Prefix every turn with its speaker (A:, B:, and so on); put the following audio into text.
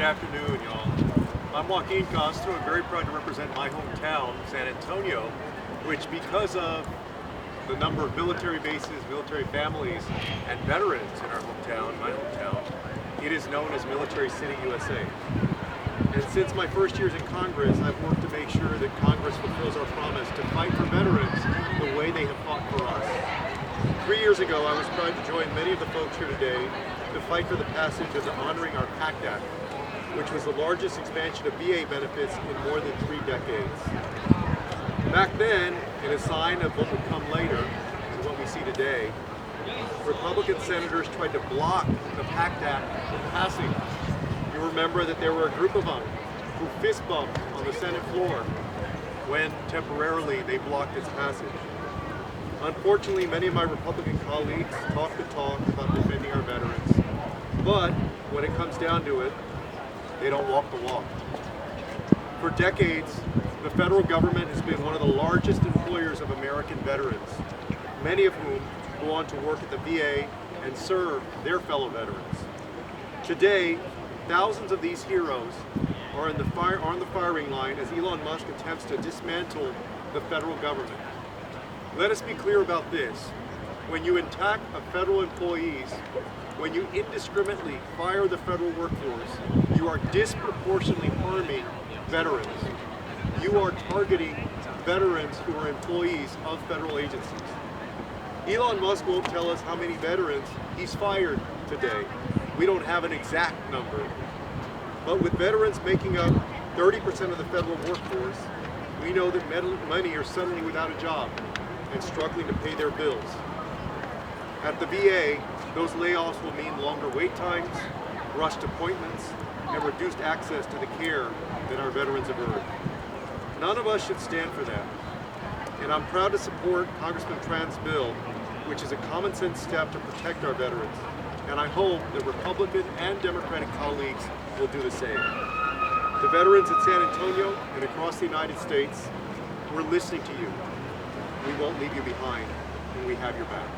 A: Good afternoon, y'all. I'm Joaquin Castro and very proud to represent my hometown, San Antonio, which because of the number of military bases, military families, and veterans in our hometown, my hometown, it is known as Military City, USA. And since my first years in Congress, I've worked to make sure that Congress fulfills our promise to fight for veterans the way they have fought for us. 3 years ago, I was proud to join many of the folks here today to fight for the passage of the Honoring Our Pact Act, which was the largest expansion of VA benefits in more than 3 decades. Back then, in a sign of what would come later, and what we see today, Republican senators tried to block the Pact Act from passing. You remember that there were a group of them who fist bumped on the Senate floor when temporarily they blocked its passage. Unfortunately, many of my Republican colleagues talk the talk about defending our veterans, but when it comes down to it, they don't walk the walk. For decades, the federal government has been one of the largest employers of American veterans, many of whom go on to work at the VA and serve their fellow veterans. Today, thousands of these heroes are on the firing line as Elon Musk attempts to dismantle the federal government. Let us be clear about this. When you attack federal employees, when you indiscriminately fire the federal workforce, you are disproportionately harming veterans. You are targeting veterans who are employees of federal agencies. Elon Musk won't tell us how many veterans he's fired today. We don't have an exact number. But with veterans making up 30% of the federal workforce, we know that many are suddenly without a job and struggling to pay their bills. At the VA, those layoffs will mean longer wait times, rushed appointments, and reduced access to the care that our veterans have earned. None of us should stand for that. And I'm proud to support Congressman Tran's bill, which is a common sense step to protect our veterans. And I hope that Republican and Democratic colleagues will do the same. The veterans in San Antonio and across the United States, we're listening to you. We won't leave you behind, and we have your back.